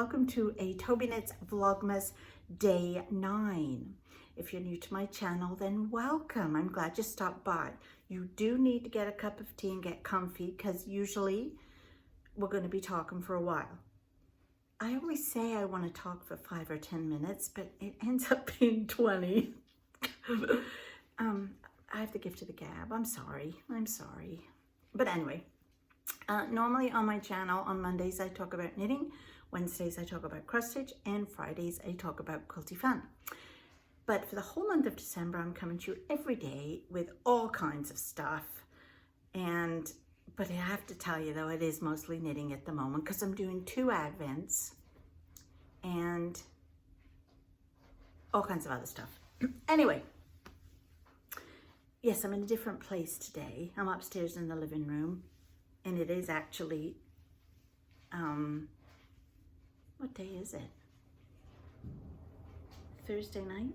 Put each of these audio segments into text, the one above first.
welcome to a Tobyknits Vlogmas day 9. If you're new to my channel, then welcome. I'm glad you stopped by. You do need to get a cup of tea and get comfy because usually we're going to be talking for a while. I always say I want to talk for 5 or 10 minutes, but it ends up being 20. I have the gift of the gab. I'm sorry. But anyway, normally on my channel on Mondays I talk about knitting, Wednesdays I talk about cross stitch, and Fridays I talk about quilty fun. But for the whole month of December I'm coming to you every day with all kinds of stuff. But I have to tell you though, it is mostly knitting at the moment because I'm doing 2 Advents and all kinds of other stuff. Anyway, yes, I'm in a different place today. I'm upstairs in the living room and it is actually, what day is it? Thursday night?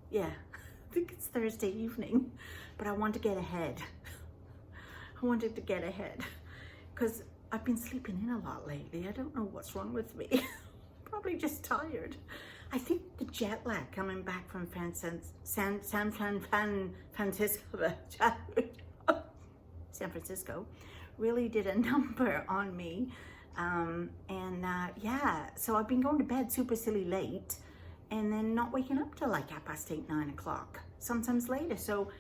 Yeah, I think it's Thursday evening, but I want to get ahead. I wanted to get ahead because I've been sleeping in a lot lately. I don't know what's wrong with me. Probably just tired. I think the jet lag coming back from San Francisco really did a number on me. Yeah, so I've been going to bed super silly late and then not waking up till like 8:30, 9 o'clock, sometimes later. So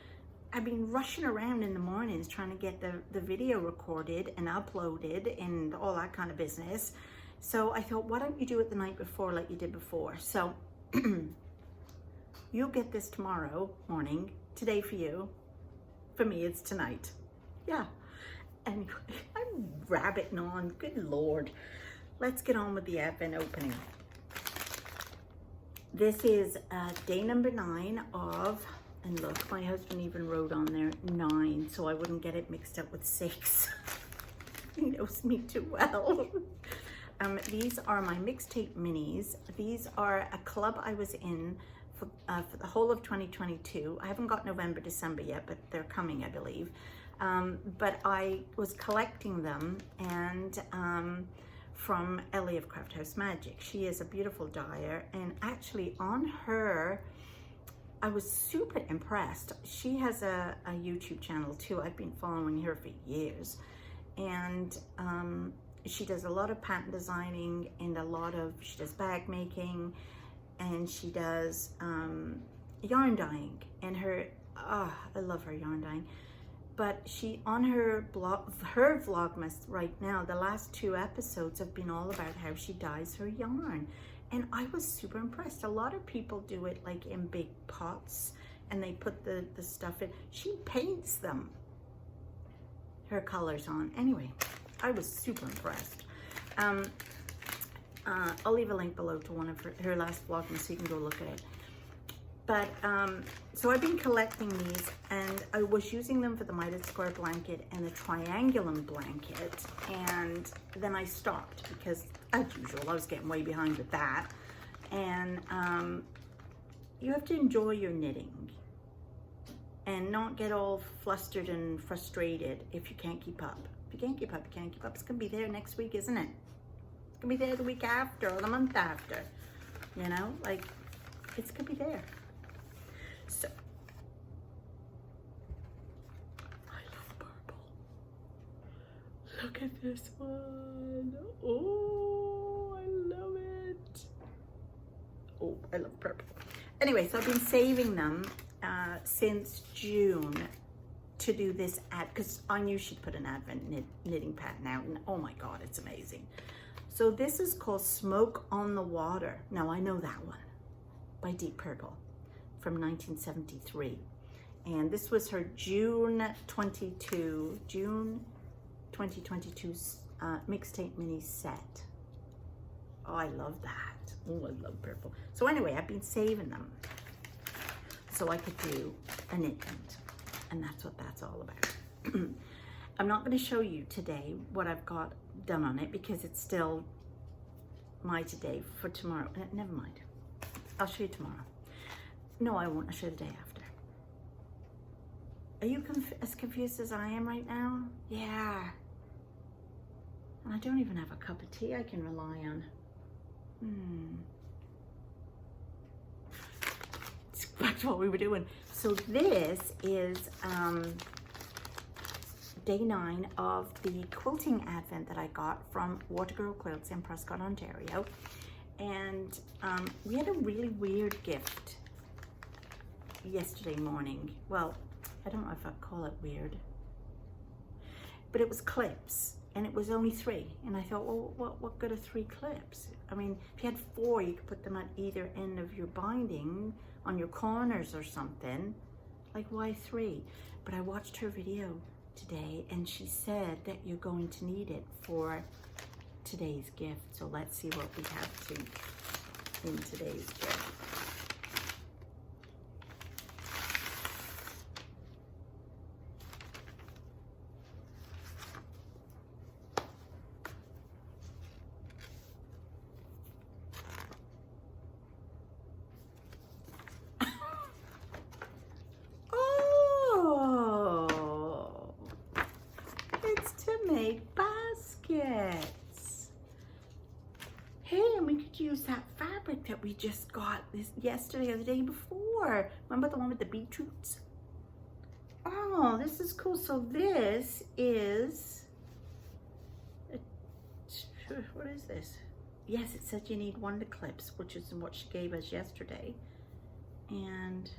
I've been rushing around in the mornings trying to get the video recorded and uploaded and all that kind of business. So I thought, why don't you do it the night before like you did before? So you'll get this tomorrow morning. Today for you. For me, it's tonight. Yeah. Anyway, I'm rabbiting on. Good Lord. Let's get on with the Advent opening. This is day number 9 of, and look, my husband even wrote on there 9, so I wouldn't get it mixed up with 6. He knows me too well. These are my mixtape minis. These are a club I was in for the whole of 2022. I haven't got November, December yet, but they're coming, I believe. But I was collecting them and from Ellie of Craft House Magic. She is a beautiful dyer, and actually on her, I was super impressed. She has a YouTube channel too. I've been following her for years, and she does a lot of pattern designing and she does bag making, and she does yarn dyeing, and I love her yarn dyeing. But she, on her Vlogmas right now, the last 2 episodes have been all about how she dyes her yarn. And I was super impressed. A lot of people do it like in big pots and they put the stuff in. She paints them, her colors on. Anyway, I was super impressed. I'll leave a link below to one of her last Vlogmas so you can go look at it. But, so I've been collecting these, and I was using them for the mitered square blanket and the triangulum blanket, and then I stopped because, as usual, I was getting way behind with that. And you have to enjoy your knitting and not get all flustered and frustrated if you can't keep up. If you can't keep up, you can't keep up. It's going to be there next week, isn't it? It's going to be there the week after or the month after, you know, like, it's going to be there. So, I love purple. Look at this one. Oh, I love it. Oh, I love purple. Anyway, so I've been saving them since June to do this because I knew she'd put an Advent knitting pattern out, and oh my God, it's amazing. So this is called Smoke on the Water. Now I know that one, by Deep Purple from 1973. And this was her June 2022 mixtape mini set. Oh, I love that. Oh, I love purple. So anyway, I've been saving them so I could do a knit print, and that's what that's all about. I'm not going to show you today what I've got done on it because it's still my today for tomorrow. Never mind. I'll show you tomorrow. No, I won't. I'll show you the day after. Are you as confused as I am right now? Yeah. And I don't even have a cup of tea I can rely on. Back to what we were doing. So this is day 9 of the quilting advent that I got from Watergirl Quilts in Prescott, Ontario. And we had a really weird gift yesterday morning. Well, I don't know if I'd call it weird, but it was clips, and it was only 3. And I thought, well, what good are 3 clips? I mean, if you had 4, you could put them at either end of your binding, on your corners or something. Like, why 3? But I watched her video today, and she said that you're going to need it for today's gift. So let's see what we have in today's gift. Use that fabric that we just got yesterday or the day before. Remember the one with the beetroots? Oh, this is cool. So this is, what is this? Yes, it said you need 1 clips, which is what she gave us yesterday. And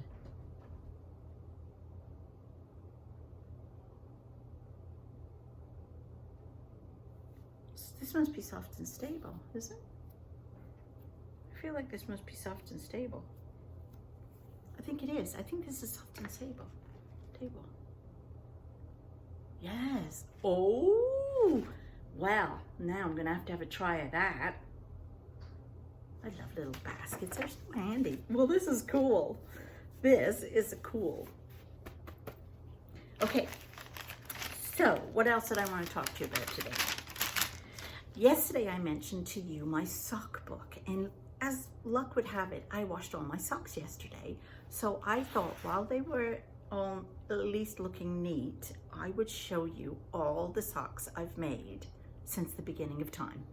this must be soft and stable, isn't it? I feel like this must be soft and stable. I think it is. I think this is soft and stable. Yes. Oh, well, now I'm gonna have to have a try of that. I love little baskets. They're so handy. Well, this is cool. This is cool. Okay. So, what else did I want to talk to you about today? Yesterday, I mentioned to you my sock book, and as luck would have it, I washed all my socks yesterday. So I thought while they were at least looking neat, I would show you all the socks I've made since the beginning of time.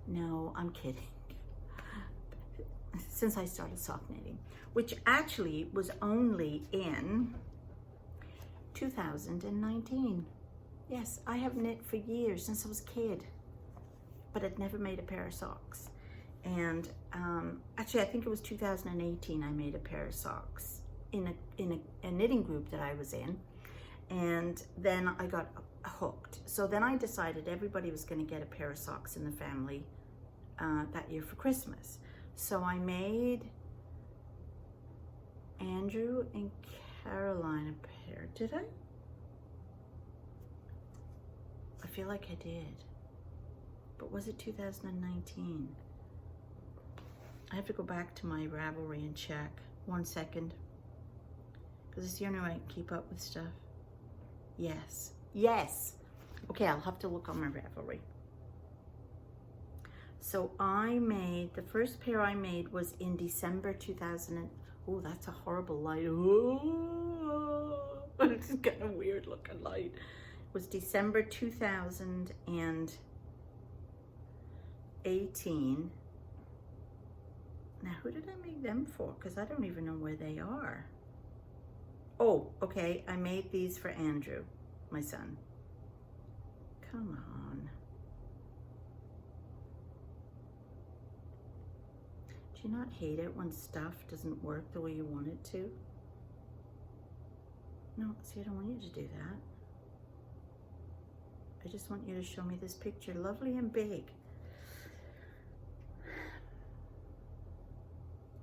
No, I'm kidding. Since I started sock knitting, which actually was only in 2019. Yes, I have knit for years, since I was a kid, but I'd never made a pair of socks. And actually, I think it was 2018 I made a pair of socks in a knitting group that I was in, and then I got hooked. So then I decided everybody was going to get a pair of socks in the family that year for Christmas. So I made Andrew and Caroline a pair. Did I? I feel like I did. But was it 2019? I have to go back to my Ravelry and check. 1 second. Because it's the only way I can keep up with stuff. Yes. Yes. Okay, I'll have to look on my Ravelry. So I made, the first pair I made was in December 2000. Oh, that's a horrible light. Oh, it's kind of weird looking light. It was December 2018. Now, who did I make them for? Because I don't even know where they are. Oh, okay. I made these for Andrew, my son. Come on. Do you not hate it when stuff doesn't work the way you want it to? No, see, I don't want you to do that. I just want you to show me this picture, lovely and big.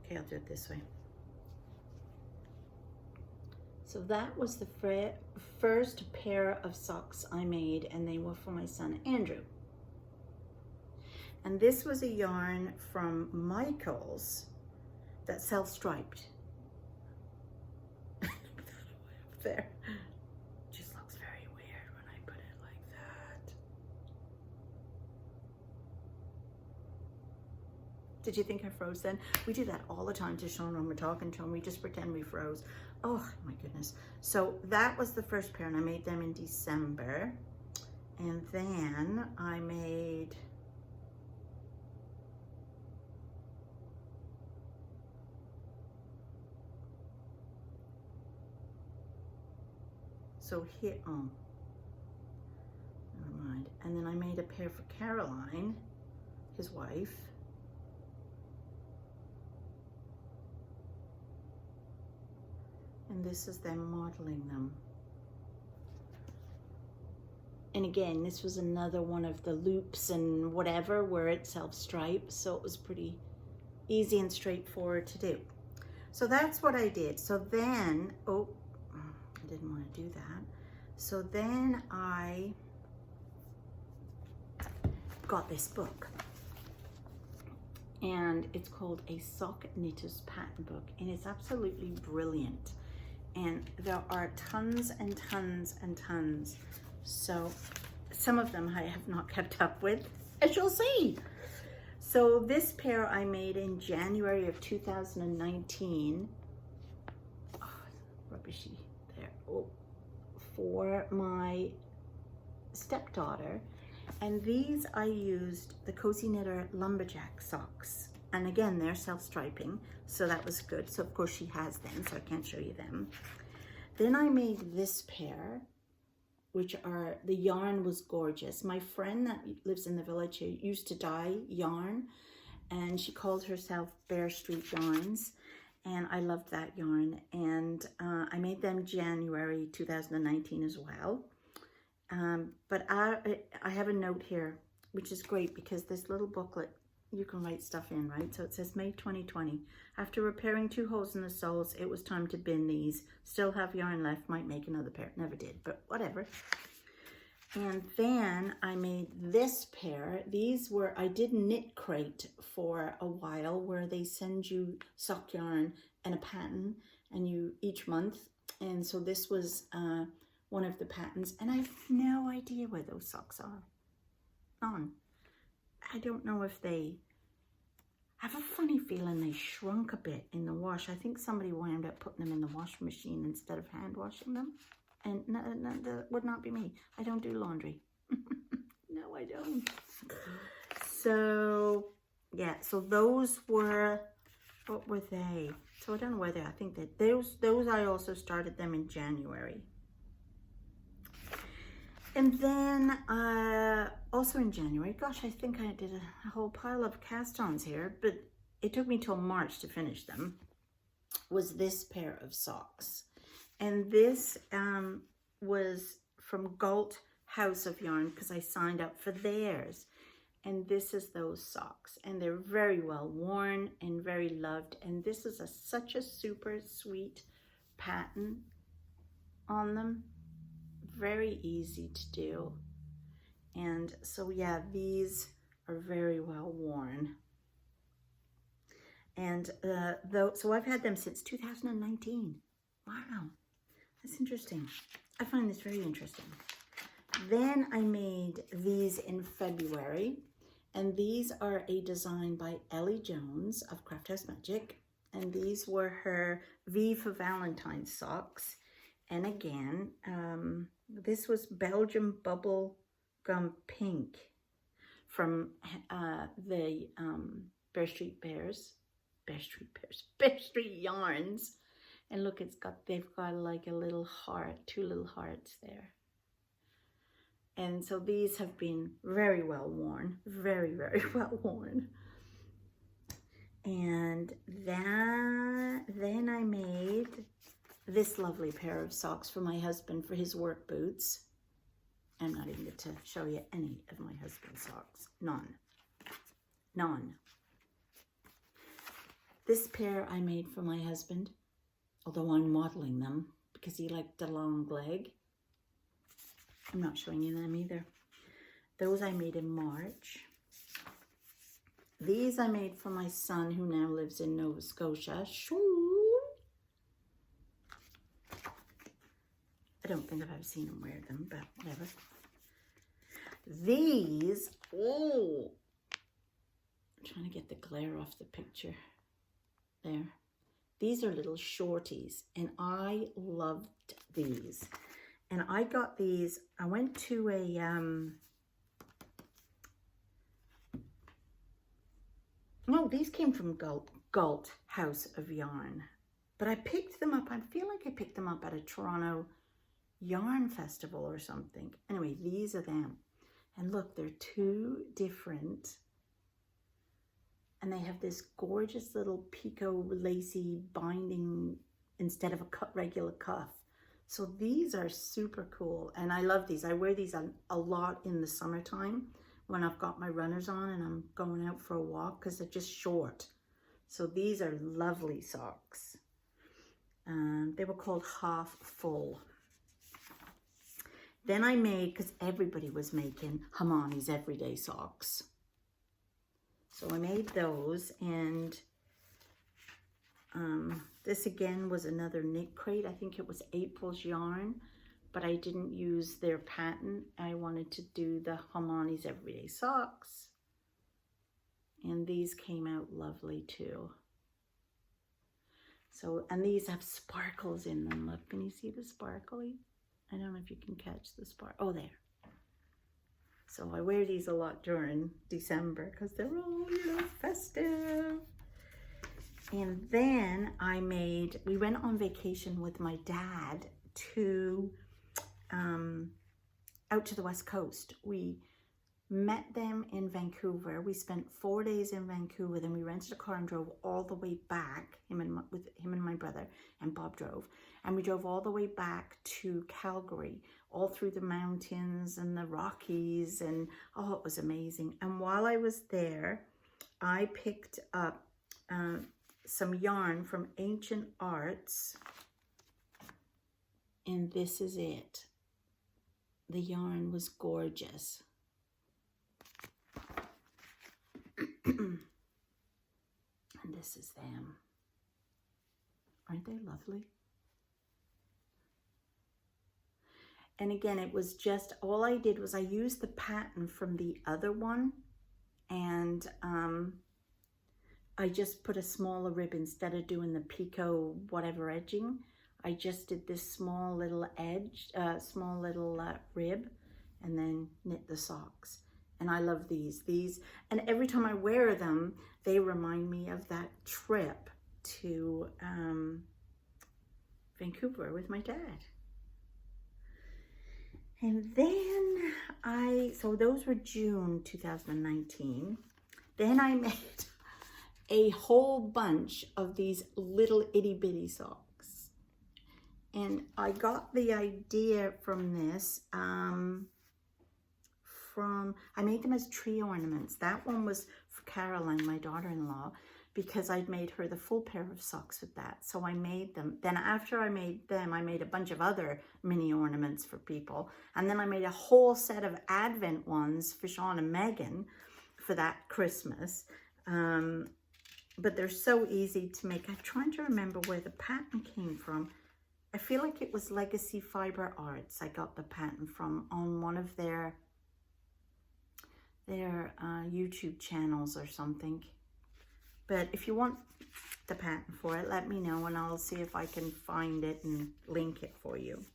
Okay, I'll do it this way. So that was the first pair of socks I made, and they were for my son Andrew. And this was a yarn from Michael's that's self-striped. Put that away up there. Just looks very weird when I put it like that. Did you think I froze then? We do that all the time to Sean when we're talking to him. We just pretend we froze. Oh my goodness. So that was the first pair, and I made them in December. And then I made so here, oh, never mind. And then I made a pair for Caroline, his wife. And this is them modeling them. And again, this was another one of the loops and whatever where it self-stripes, so it was pretty easy and straightforward to do. So that's what I did. So then, oh, I didn't want to do that. So then I got this book. And it's called A Sock Knitter's Pattern Book, and it's absolutely brilliant. And there are tons and tons and tons. So some of them I have not kept up with, as you'll see. So this pair I made in January of 2019. Oh, rubbishy there. Oh, for my stepdaughter. And these I used the Cozy Knitter Lumberjack socks. And again, they're self-striping, so that was good. So of course she has them, so I can't show you them. Then I made this pair, which are, the yarn was gorgeous. My friend that lives in the village used to dye yarn, and she called herself Bear Street Yarns, and I loved that yarn. And I made them January 2019 as well. But I have a note here, which is great because this little booklet, you can write stuff in, right? So it says May 2020. After repairing 2 holes in the soles, it was time to bin these. Still have yarn left, might make another pair. Never did, but whatever. And then I made this pair. These were, I did Knit Crate for a while where they send you sock yarn and a pattern and you each month. And so this was one of the patterns, and I have no idea where those socks are. None. I don't know if they, I have a funny feeling they shrunk a bit in the wash. I think somebody wound up putting them in the washing machine instead of hand washing them. And no, that would not be me. I don't do laundry. No, I don't. So, yeah, so those were, what were they? So I don't know where they are. I think that those I also started them in January. And then also in January, gosh, I think I did a whole pile of cast-ons here, but it took me till March to finish them, was this pair of socks. And this was from Galt House of Yarn because I signed up for theirs. And this is those socks. And they're very well worn and very loved. And this is such a super sweet pattern on them. Very easy to do. And so yeah, these are very well worn. And so I've had them since 2019. Wow, that's interesting. I find this very interesting. Then I made these in February, and these are a design by Ellie Jones of Craft House Magic, and these were her V for Valentine's socks. And again, this was Belgium Bubble Gum Pink from the Bear Street Yarns. And look, they've got like a little heart, 2 little hearts there. And so these have been very well worn, very, very well worn. And then I made this lovely pair of socks for my husband for his work boots. I'm not even going to show you any of my husband's socks. None. None. This pair I made for my husband, although I'm modeling them because he liked the long leg. I'm not showing you them either. Those I made in March. These I made for my son who now lives in Nova Scotia. I don't think I've ever seen him wear them, but whatever. These, oh, I'm trying to get the glare off the picture. There. These are little shorties, and I loved these. And I got these, I went to a, no, these came from Galt House of Yarn. But I picked them up, I feel like I picked them up at a Toronto yarn festival or something. Anyway, these are them. And look, they're two different. And they have this gorgeous little picot lacy binding instead of a regular cuff. So these are super cool. And I love these. I wear these a lot in the summertime when I've got my runners on and I'm going out for a walk because they're just short. So these are lovely socks. They were called Half Full. Then I made, because everybody was making Hermione's Everyday Socks. So I made those, and this again was another knit crate. I think it was April's yarn, but I didn't use their pattern. I wanted to do the Hermione's Everyday Socks. And these came out lovely too. So, and these have sparkles in them. Look, can you see the sparkly? I don't know if you can catch the spark. Oh, there. So I wear these a lot during December because they're all, you know, festive. And then we went on vacation with my dad to, out to the West Coast. We met them in Vancouver. We spent 4 days in Vancouver, then we rented a car and drove all the way back, with him and my brother, and Bob drove. And we drove all the way back to Calgary, all through the mountains and the Rockies, and oh, it was amazing. And while I was there, I picked up some yarn from Ancient Arts, and this is it. The yarn was gorgeous. And this is them. Aren't they lovely? And again, it was just, all I did was I used the pattern from the other one, and I just put a smaller rib instead of doing the picot whatever edging. I just did this small little edge, rib, and then knit the socks. And I love these. And every time I wear them, they remind me of that trip to Vancouver with my dad. And then so those were June 2019. Then I made a whole bunch of these little itty bitty socks. And I got the idea from this, I made them as tree ornaments. That one was for Caroline, my daughter-in-law, because I'd made her the full pair of socks with that. So I made them. Then after I made them, I made a bunch of other mini ornaments for people. And then I made a whole set of Advent ones for Sean and Megan for that Christmas. But they're so easy to make. I'm trying to remember where the pattern came from. I feel like it was Legacy Fiber Arts. I got the pattern from on one of their YouTube channels or something. But if you want the pattern for it, let me know and I'll see if I can find it and link it for you.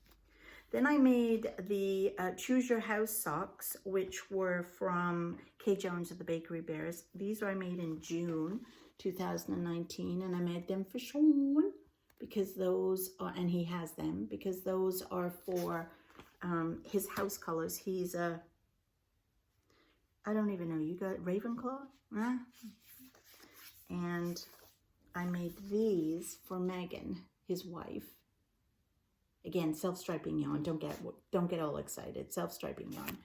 Then I made the Choose Your House socks, which were from Kay Jones of the Bakery Bears. These I made in June 2019, and I made them for Sean because those are, and he has them because those are for his house colors. He's a, I don't even know, you got Ravenclaw? Huh? And I made these for Megan, his wife. Again, self-striping yarn. Don't get all excited. Self-striping yarn.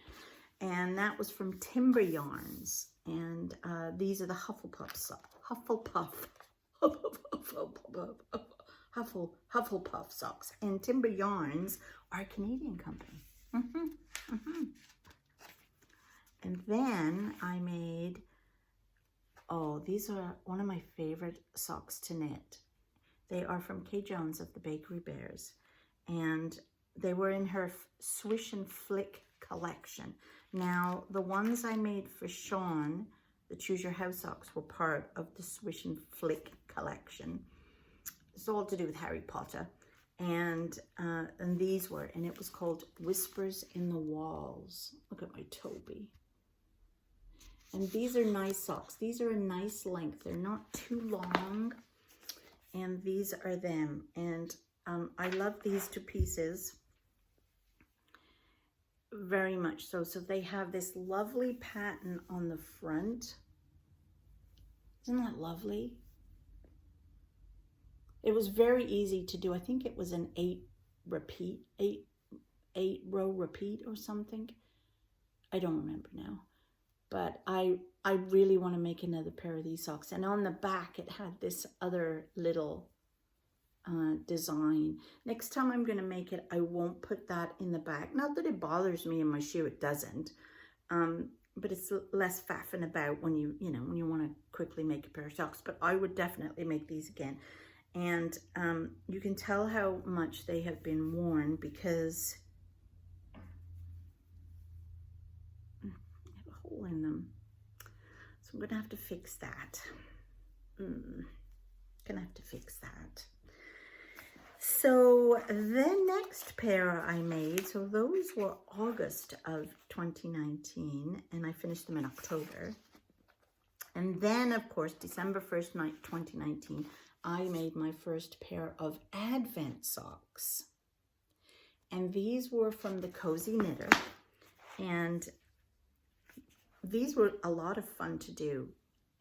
And that was from Timber Yarns. And these are the Hufflepuff socks. And Timber Yarns are a Canadian company. And then I made, oh, these are one of my favorite socks to knit. They are from Kay Jones of the Bakery Bears. And they were in her Swish and Flick collection. Now, the ones I made for Sean, the Choose Your House socks, were part of the Swish and Flick collection. It's all to do with Harry Potter. And these were, and it was called Whispers in the Walls. Look at my Toby. And these are nice socks. These are a nice length. They're not too long. And these are them. And I love these two pieces very much so. So they have this lovely pattern on the front. Isn't that lovely? It was very easy to do. I think it was an 8 row repeat or something. I don't remember now. But I really want to make another pair of these socks. And on the back, it had this other little design. Next time I'm going to make it, I won't put that in the back. Not that it bothers me in my shoe, it doesn't. But it's less faffing about when you want to quickly make a pair of socks. But I would definitely make these again. And you can tell how much they have been worn because I have a hole in them. So I'm going to have to fix that. Gonna have to fix that. So the next pair I made, so those were August of 2019, and I finished them in October. And then, of course, December 1st, 2019, I made my first pair of Advent socks. And these were from the Cozy Knitter. And these were a lot of fun to do.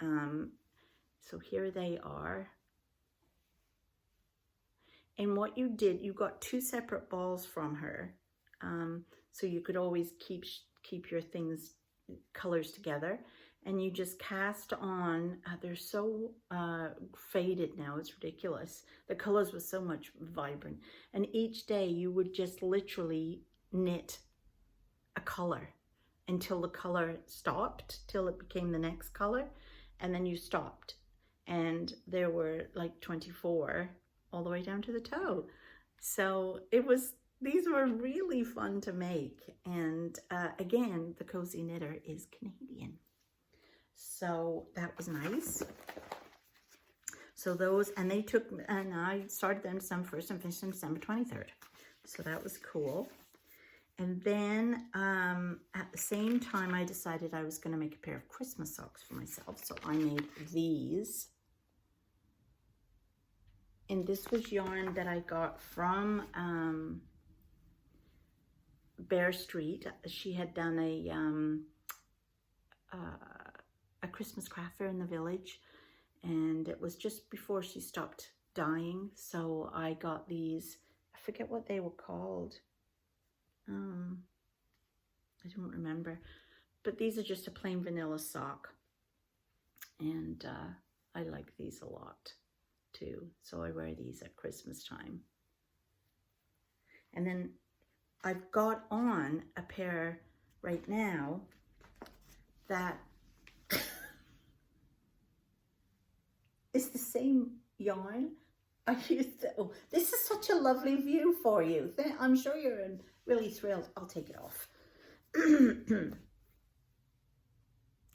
So here they are. And what you did, you got 2 separate balls from her. So you could always keep your things, colors together. And you just cast on, they're so faded now, it's ridiculous. The colors were so much vibrant. And each day you would just literally knit a color until the color stopped, till it became the next color. And then you stopped. And there were like 24 all the way down to the toe. So these were really fun to make. And again, the Cozy Knitter is Canadian. So that was nice. So those, and I started them December 1st and finished them December 23rd. So that was cool. And then at the same time, I decided I was going to make a pair of Christmas socks for myself. So I made these. And this was yarn that I got from Bear Street. She had done a Christmas craft fair in the village, and it was just before she stopped dying. So I got these, I forget what they were called. I don't remember, but these are just a plain vanilla sock, and I like these a lot too. So I wear these at Christmas time. And then I've got on a pair right now that is the same yarn I used to. Oh, this is such a lovely view for you. I'm sure you're really thrilled. I'll take it off.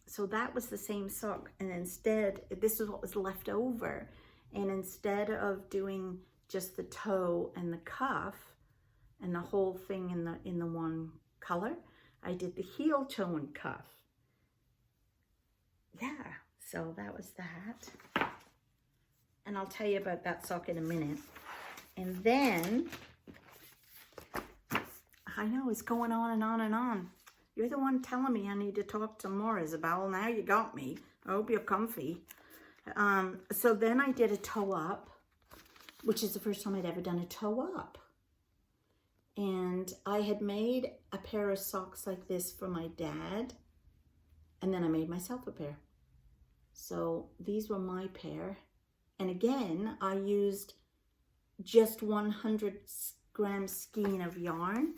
So that was the same sock, and instead, this is what was left over. And instead of doing just the toe and the cuff and the whole thing in the one color, I did the heel, toe, and cuff. Yeah, so that was that. And I'll tell you about that sock in a minute. And then, I know it's going on and on and on. You're the one telling me I need to talk some more, Isabel. Now you got me. I hope you're comfy. So then I did a toe up, which is the first time I'd ever done a toe up. And I had made a pair of socks like this for my dad. And then I made myself a pair. So these were my pair. And again, I used just 100 gram skein of yarn.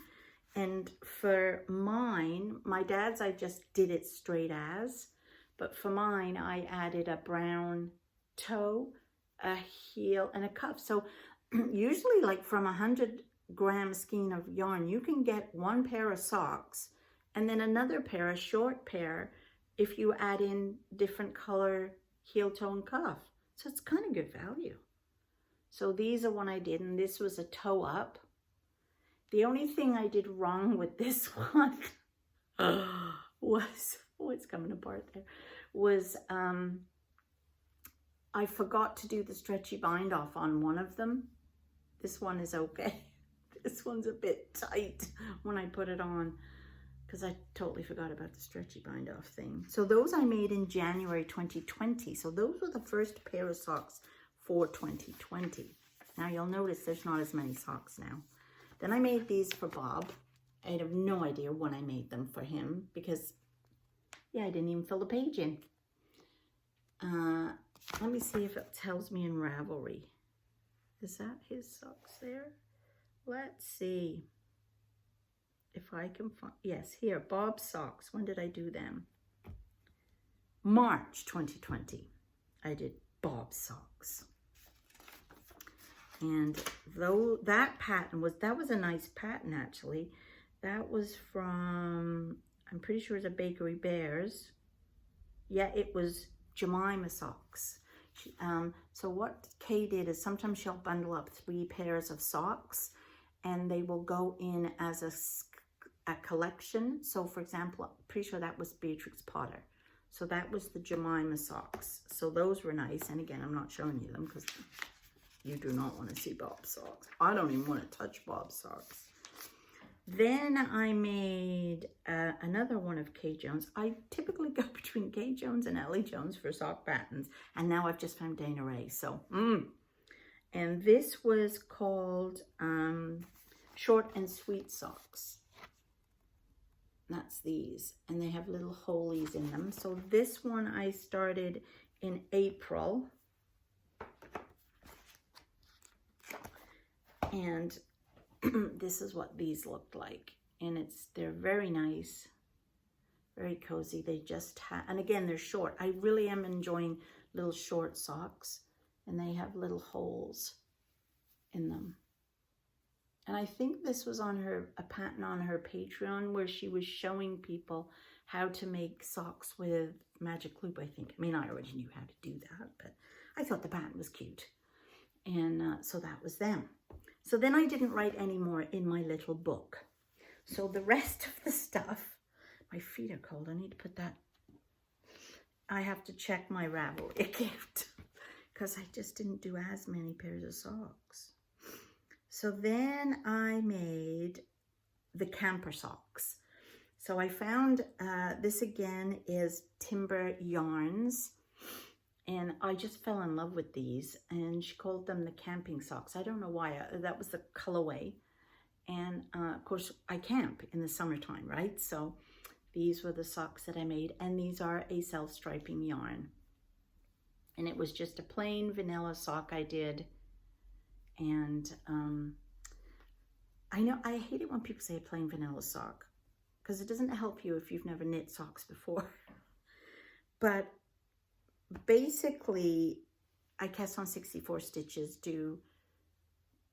And for mine, my dad's, I just did it straight as. But for mine, I added a brown toe, a heel, and a cuff. So usually like from 100 gram skein of yarn, you can get one pair of socks and then another pair, a short pair, if you add in different color heel, toe, and cuff. So it's kind of good value. So these are one I did, and this was a toe up. The only thing I did wrong with this one was, oh, it's coming apart there, was I forgot to do the stretchy bind off on one of them. This one is okay. This one's a bit tight when I put it on, because I totally forgot about the stretchy bind off thing. So those I made in January 2020. So those were the first pair of socks for 2020. Now you'll notice there's not as many socks now. Then I made these for Bob. I have no idea when I made them for him because, yeah, I didn't even fill the page in. Let me see if it tells me in Ravelry. Is that his socks there? Let's see if I can find, yes, here, Bob's socks. When did I do them? March 2020, I did Bob's socks. And though that pattern was, that was a nice pattern actually. That was from, I'm pretty sure it's a Bakery Bears. Yeah, it was Jemima socks. So what Kay did is sometimes she'll bundle up 3 pairs of socks and they will go in as a collection. So for example, I'm pretty sure that was Beatrix Potter. So that was the Jemima socks. So those were nice. And again, I'm not showing you them because you do not want to see Bob's socks. I don't even want to touch Bob's socks. Then I made another one of Kay Jones. I typically go between Kay Jones and Ellie Jones for sock patterns. And now I've just found Dana Ray. So, And this was called Short and Sweet Socks. That's these. And they have little holies in them. So this one I started in April. And this is what these looked like, and they're very nice, very cozy. They just have, and again, they're short. I really am enjoying little short socks, and they have little holes in them. And I think this was on a pattern on her Patreon where she was showing people how to make socks with magic loop, I think. I mean, I already knew how to do that, but I thought the pattern was cute. And so that was them. So then I didn't write any more in my little book. So the rest of the stuff, my feet are cold. I need to put that, I have to check my Ravelry account because I just didn't do as many pairs of socks. So then I made the camper socks. So I found, this again is Timber Yarns. And I just fell in love with these, and she called them the camping socks. I don't know why, that was the colorway. And of course I camp in the summertime, right? So these were the socks that I made, and these are a self-striping yarn. And it was just a plain vanilla sock I did. And I know, I hate it when people say a plain vanilla sock, because it doesn't help you if you've never knit socks before. But basically, I cast on 64 stitches, do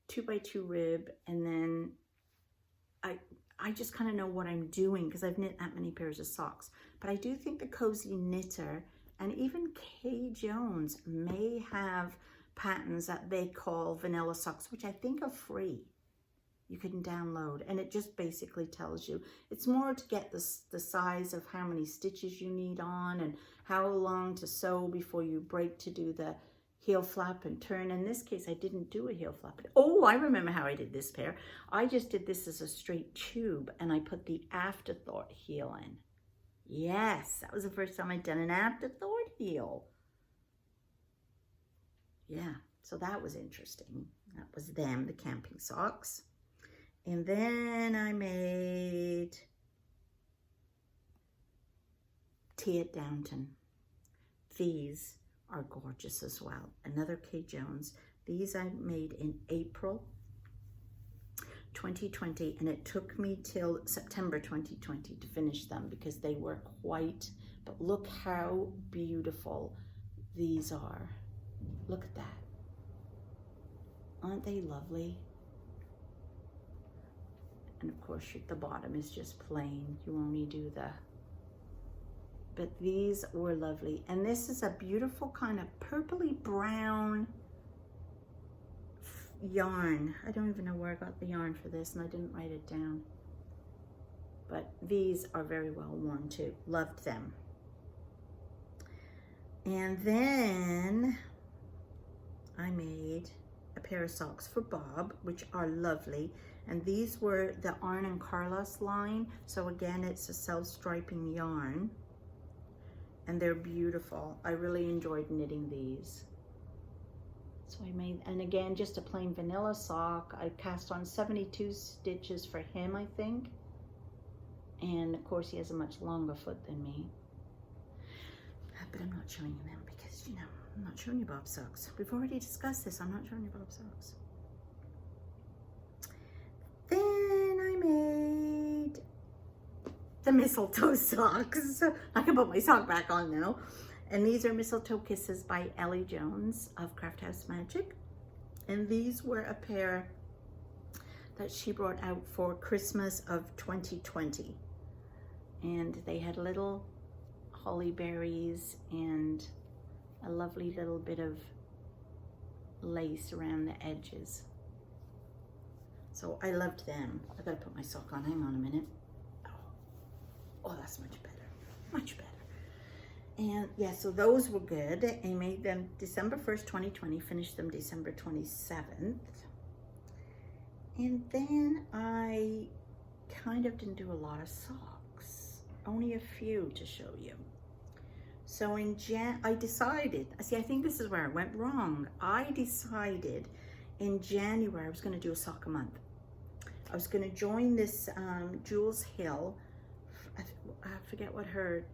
2x2 rib, and then I just kind of know what I'm doing because I've knit that many pairs of socks. But I do think the Cozy Knitter and even Kay Jones may have patterns that they call vanilla socks, which I think are free. You can download, and it just basically tells you. It's more to get the size of how many stitches you need on and how long to sew before you break to do the heel flap and turn. In this case, I didn't do a heel flap. Oh, I remember how I did this pair. I just did this as a straight tube, and I put the afterthought heel in. Yes, that was the first time I'd done an afterthought heel. Yeah, so that was interesting. That was them, the camping socks. And then I made Tea at Downton. These are gorgeous as well. Another Kay Jones. These I made in April 2020, and it took me till September 2020 to finish them because they were quite, but look how beautiful these are. Look at that. Aren't they lovely? And of course, the bottom is just plain. You only do but these were lovely. And this is a beautiful kind of purpley brown yarn. I don't even know where I got the yarn for this, and I didn't write it down. But these are very well worn too. Loved them. And then I made a pair of socks for Bob, which are lovely. And these were the Arn and Carlos line. So again, it's a self-striping yarn. And they're beautiful. I really enjoyed knitting these. So I made, and again, just a plain vanilla sock. I cast on 72 stitches for him, I think. And of course, he has a much longer foot than me. But I'm not showing you them because, you know, I'm not showing you Bob's socks. We've already discussed this. I'm not showing you Bob's socks. Then I made the mistletoe socks. I can put my sock back on now. And these are Mistletoe Kisses by Ellie Jones of Craft House Magic. And these were a pair that she brought out for Christmas of 2020. And they had little holly berries and a lovely little bit of lace around the edges. So I loved them. I gotta put my sock on. Hang on a minute. Oh, that's much better. Much better. And yeah, so those were good. I made them December 1st, 2020, finished them December 27th. And then I kind of didn't do a lot of socks, only a few to show you. So in I decided, see, I think this is where I went wrong. I decided in January I was going to do a sock a month. I was going to join this Jules Hill. I forget what her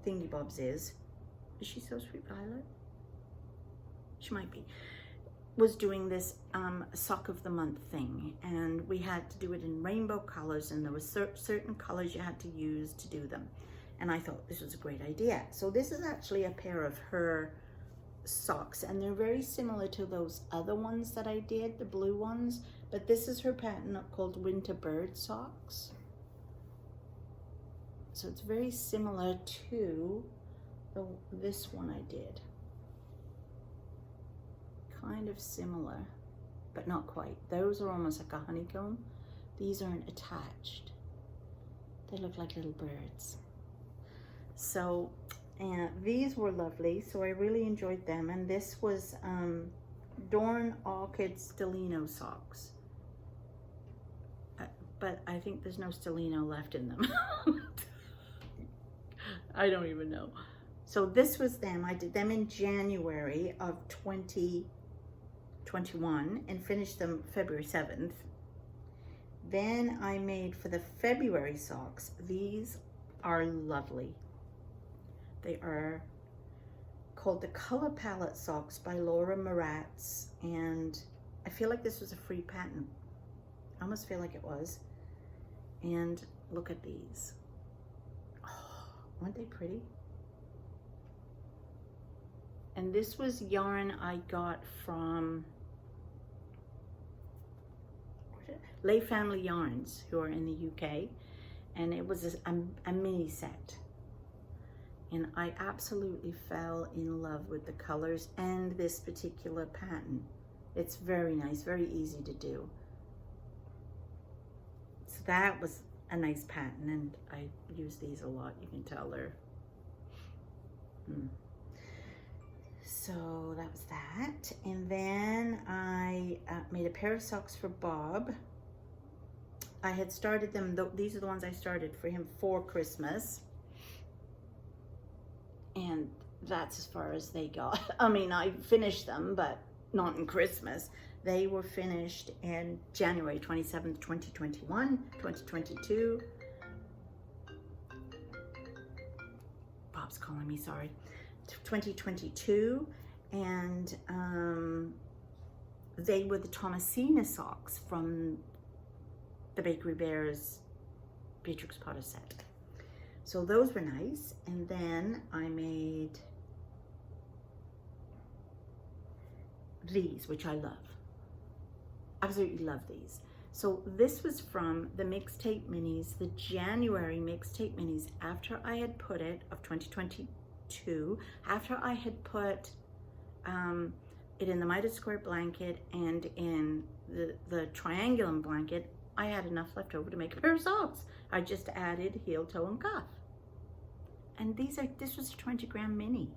thingy bobs is. Is she So Sweet Violet? She might be. Was doing this sock of the month thing, and we had to do it in rainbow colors, and there were certain colors you had to use to do them. And I thought this was a great idea. So this is actually a pair of her socks, and they're very similar to those other ones that I did, the blue ones, but this is her pattern called Winter Bird Socks. So it's very similar to this one I did. Kind of similar, but not quite. Those are almost like a honeycomb. These aren't attached. They look like little birds. So, and these were lovely. So I really enjoyed them. And this was Dorn Orchid Stellino socks. But I think there's no Stellino left in them. I don't even know. So this was them. I did them in January of 2021 and finished them February 7th. Then I made for the February socks. These are lovely. They are called the Color Palette Socks by Laura Maratz, and I feel like this was a free pattern. I almost feel like it was. And look at these. Oh, aren't they pretty? And this was yarn I got from Lay Family Yarns, who are in the UK, and it was a mini set. And I absolutely fell in love with the colors and this particular pattern. It's very nice, very easy to do. So that was a nice pattern, and I use these a lot. You can tell they're So that was that. And then I made a pair of socks for Bob. I had started them, these are the ones I started for him for Christmas. And that's as far as they got. I mean, I finished them, but not in Christmas. They were finished in January 27th, 2021, 2022. Bob's calling me, sorry. 2022, and they were the Thomasina socks from the Bakery Bears Beatrix Potter set. So those were nice. And then I made these, which I love. Absolutely love these. So this was from the Mixtape Minis, the January Mixtape Minis, after I had put it, of 2022, after I had put it in the mitered square blanket and in the triangulum blanket, I had enough left over to make a pair of socks. I just added heel, toe, and cuff. And this was a 20-gram mini.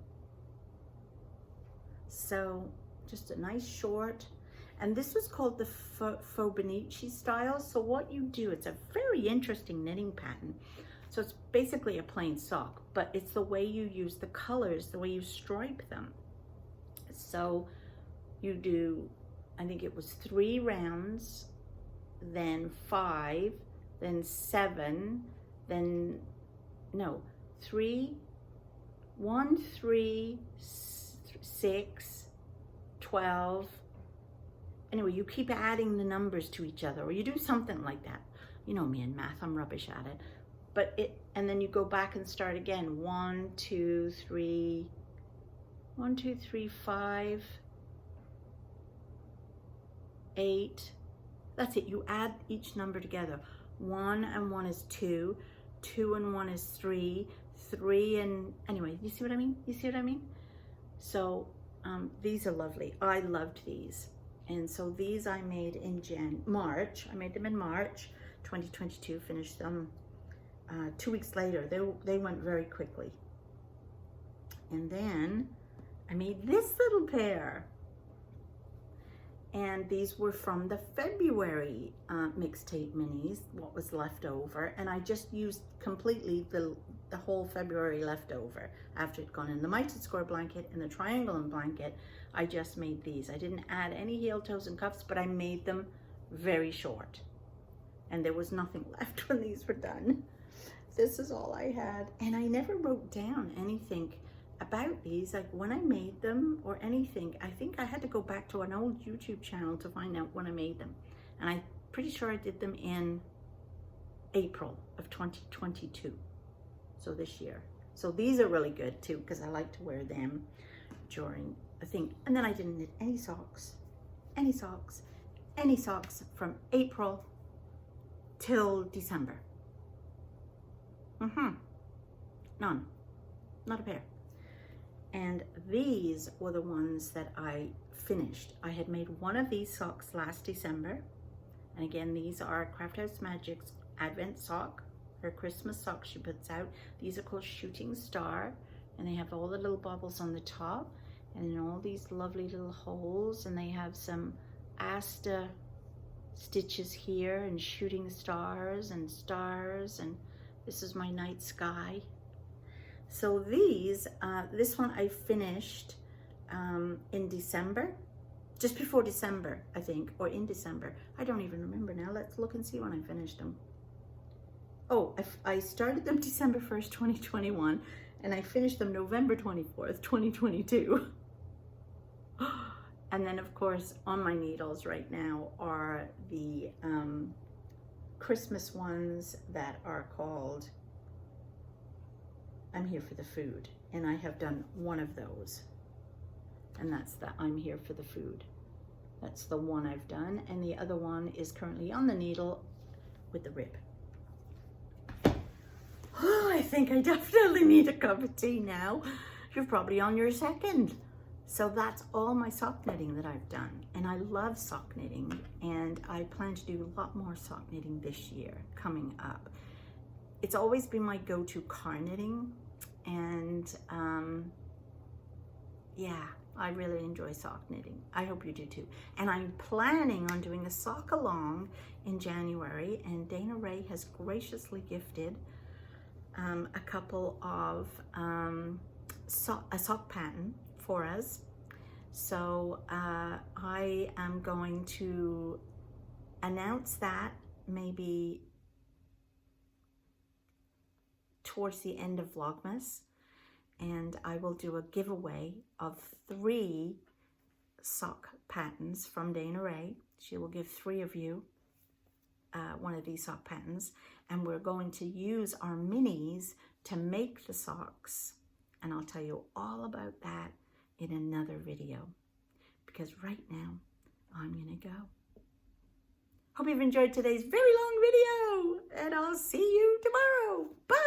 So just a nice short. And this was called the Tobyknits style. So what you do, it's a very interesting knitting pattern. So it's basically a plain sock, but it's the way you use the colors, the way you stripe them. So you do, I think it was 3 rounds, then 5, then 7, then, no, 3, 1, 3, 6, 12. Anyway, you keep adding the numbers to each other, or you do something like that. You know me in math, I'm rubbish at it. But and then you go back and start again. 1, 2, 3, 1, 2, 3, 5, 8. That's it. You add each number together. 1 and 1 is 2. 2 and 1 is 3. 3 and, anyway, you see what I mean? You see what I mean? So these are lovely. I loved these. And so these I made in March. I made them in March 2022, finished them 2 weeks later. They went very quickly. And then I made this little pair. And these were from the February mixtape minis, what was left over. And I just used completely the whole February leftover. After it'd gone in the mitered square blanket and the triangulum blanket, I just made these. I didn't add any heel, toes, and cuffs, but I made them very short. And there was nothing left when these were done. This is all I had. And I never wrote down anything about these, like when I made them or anything. I think I had to go back to an old YouTube channel to find out when I made them. And I'm pretty sure I did them in April of 2022. So this year. So these are really good too, because I like to wear them during a thing. And then I didn't knit any socks from April till December. None, not a pair. And these were the ones that I finished. I had made one of these socks last December. And again, these are Craft House Magic's Advent sock, her Christmas sock she puts out. These are called Shooting Star, and they have all the little bubbles on the top and then all these lovely little holes, and they have some Asta stitches here and shooting stars, and this is my night sky. So these, this one I finished in December, just before December, I think, or in December. I don't even remember now. Let's look and see when I finished them. Oh, I started them December 1st, 2021, and I finished them November 24th, 2022. And then, of course, on my needles right now are the Christmas ones that are called I'm Here for the Food, and I have done one of those, and that's the I'm Here for the Food. That's the one I've done, and the other one is currently on the needle with the rib. Oh, I think I definitely need a cup of tea now. You're probably on your second. So that's all my sock knitting that I've done, and I love sock knitting, and I plan to do a lot more sock knitting this year coming up. It's always been my go-to car knitting, and yeah, I really enjoy sock knitting. I hope you do too. And I'm planning on doing a sock along in January, and Dana Rae has graciously gifted a couple of a sock pattern for us. So I am going to announce that maybe towards the end of Vlogmas, and I will do a giveaway of 3 sock patterns from Dana Rae. She will give 3 of you one of these sock patterns, and we're going to use our minis to make the socks, and I'll tell you all about that in another video, because right now I'm gonna go. Hope you've enjoyed today's very long video, and I'll see you tomorrow. Bye.